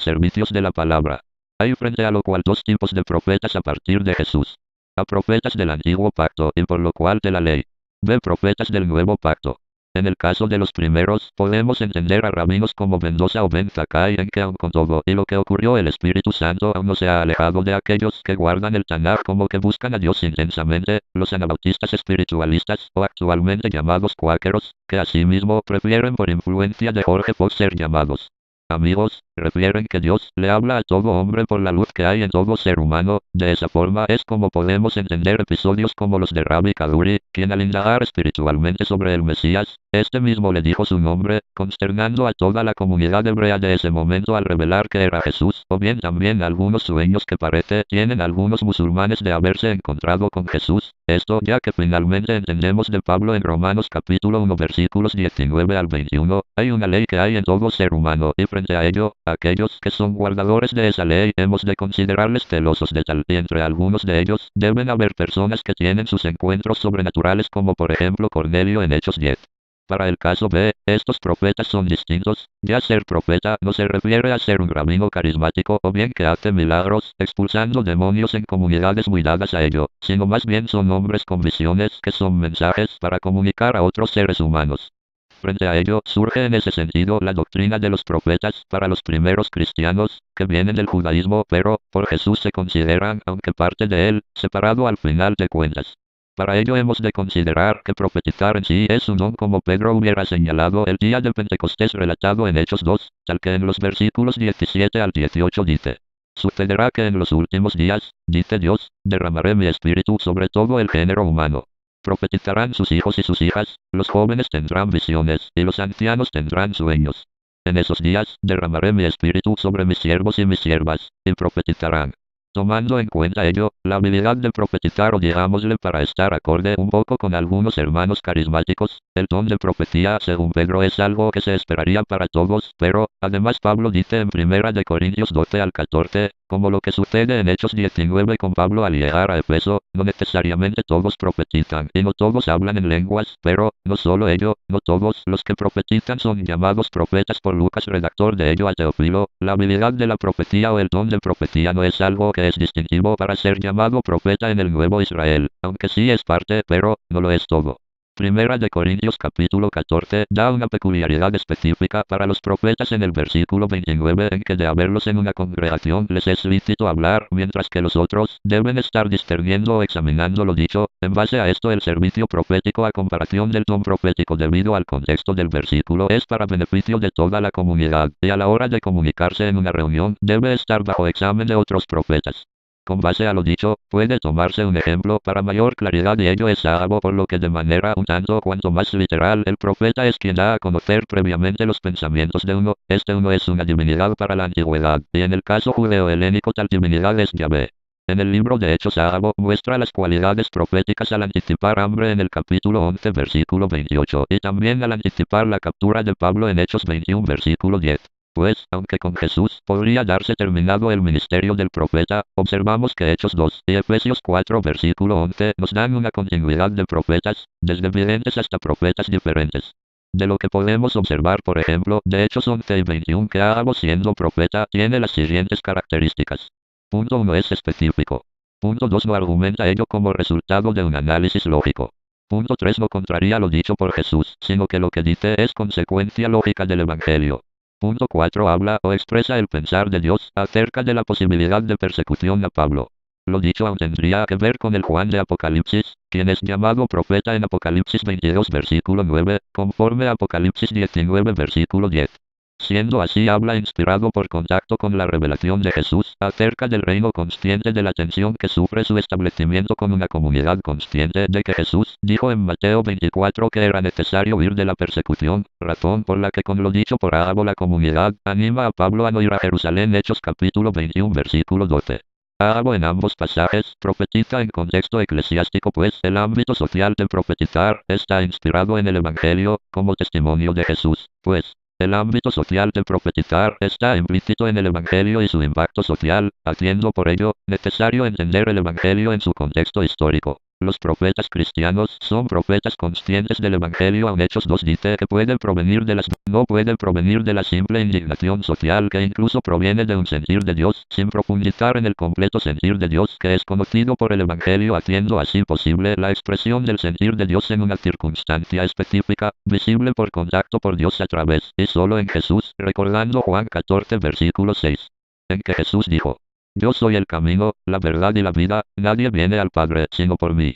Servicios de la palabra. Hay frente a lo cual dos tipos de profetas a partir de Jesús. A profetas del antiguo pacto y por lo cual de la ley. B. Profetas del nuevo pacto. En el caso de los primeros, podemos entender a rabinos como Mendoza o Ben Zakkai en que aun con todo y lo que ocurrió el Espíritu Santo aún no se ha alejado de aquellos que guardan el Tanaj como que buscan a Dios intensamente, los anabautistas espiritualistas o actualmente llamados cuáqueros, que asimismo prefieren por influencia de Jorge Fox ser llamados amigos, refieren que Dios le habla a todo hombre por la luz que hay en todo ser humano. De esa forma es como podemos entender episodios como los de Rabbi Kaduri, quien al indagar espiritualmente sobre el Mesías, este mismo le dijo su nombre, consternando a toda la comunidad hebrea de ese momento al revelar que era Jesús, o bien también algunos sueños que parece tienen algunos musulmanes de haberse encontrado con Jesús. Esto ya que finalmente entendemos de Pablo en Romanos capítulo 1 versículos 19 al 21, hay una ley que hay en todo ser humano y frente a ello, aquellos que son guardadores de esa ley hemos de considerarles celosos de tal, y entre algunos de ellos deben haber personas que tienen sus encuentros sobrenaturales como por ejemplo Cornelio en Hechos 10. Para el caso B, estos profetas son distintos, ya ser profeta no se refiere a ser un rabino carismático o bien que hace milagros, expulsando demonios en comunidades muy dadas a ello, sino más bien son hombres con visiones que son mensajes para comunicar a otros seres humanos. Frente a ello, surge en ese sentido la doctrina de los profetas para los primeros cristianos, que vienen del judaísmo pero, por Jesús se consideran, aunque parte de él, separado al final de cuentas. Para ello hemos de considerar que profetizar en sí es un don como Pedro hubiera señalado el día de Pentecostés relatado en Hechos 2, tal que en los versículos 17 al 18 dice: Sucederá que en los últimos días, dice Dios, derramaré mi espíritu sobre todo el género humano. Profetizarán sus hijos y sus hijas, los jóvenes tendrán visiones, y los ancianos tendrán sueños. En esos días, derramaré mi espíritu sobre mis siervos y mis siervas, y profetizarán. Tomando en cuenta ello, la habilidad de profetizar o digámosle para estar acorde un poco con algunos hermanos carismáticos, el don de profecía según Pedro es algo que se esperaría para todos, pero, además Pablo dice en 1 de Corintios 12 al 14, como lo que sucede en Hechos 19 con Pablo al llegar a Efeso, no necesariamente todos profetizan y no todos hablan en lenguas, pero, no solo ello, no todos los que profetizan son llamados profetas por Lucas redactor de ello a Teófilo. La habilidad de la profecía o el don de profecía no es algo que es distintivo para ser llamado profeta en el Nuevo Israel, aunque sí es parte, pero, no lo es todo. 1 de Corintios capítulo 14 da una peculiaridad específica para los profetas en el versículo 29 en que de haberlos en una congregación les es lícito hablar, mientras que los otros deben estar discerniendo o examinando lo dicho. En base a esto el servicio profético a comparación del don profético debido al contexto del versículo es para beneficio de toda la comunidad, y a la hora de comunicarse en una reunión debe estar bajo examen de otros profetas. Con base a lo dicho, puede tomarse un ejemplo para mayor claridad y ello es Ágabo, por lo que de manera un tanto cuanto más literal el profeta es quien da a conocer previamente los pensamientos de uno. Este uno es una divinidad para la antigüedad, y en el caso judeo-helénico tal divinidad es Yahvé. En el libro de Hechos Ágabo muestra las cualidades proféticas al anticipar hambre en el capítulo 11 versículo 28 y también al anticipar la captura de Pablo en Hechos 21 versículo 10. Pues, aunque con Jesús podría darse terminado el ministerio del profeta, observamos que Hechos 2 y Efesios 4 versículo 11 nos dan una continuidad de profetas, desde videntes hasta profetas diferentes. De lo que podemos observar por ejemplo de Hechos 11 y 21 que Ágabo siendo profeta tiene las siguientes características. Punto 1 es específico. Punto 2 no argumenta ello como resultado de un análisis lógico. Punto 3 no contraría lo dicho por Jesús, sino que lo que dice es consecuencia lógica del Evangelio. Punto 4 habla o expresa el pensar de Dios acerca de la posibilidad de persecución a Pablo. Lo dicho aún tendría que ver con el Juan de Apocalipsis, quien es llamado profeta en Apocalipsis 22 versículo 9, conforme a Apocalipsis 19 versículo 10. Siendo así habla inspirado por contacto con la revelación de Jesús acerca del reino consciente de la tensión que sufre su establecimiento con una comunidad consciente de que Jesús dijo en Mateo 24 que era necesario huir de la persecución, razón por la que con lo dicho por Ágabo la comunidad anima a Pablo a no ir a Jerusalén. Hechos capítulo 21 versículo 12. Ágabo en ambos pasajes profetiza en contexto eclesiástico pues el ámbito social de profetizar está inspirado en el Evangelio como testimonio de Jesús, pues el ámbito social de profetizar está implícito en el Evangelio y su impacto social, haciendo por ello necesario entender el Evangelio en su contexto histórico. Los profetas cristianos son profetas conscientes del Evangelio. En Hechos 2 dice que pueden provenir de no pueden provenir de la simple indignación social que incluso proviene de un sentir de Dios, sin profundizar en el completo sentir de Dios que es conocido por el Evangelio, haciendo así posible la expresión del sentir de Dios en una circunstancia específica, visible por contacto por Dios a través y solo en Jesús, recordando Juan 14 versículo 6, en que Jesús dijo: Yo soy el camino, la verdad y la vida, nadie viene al Padre sino por mí.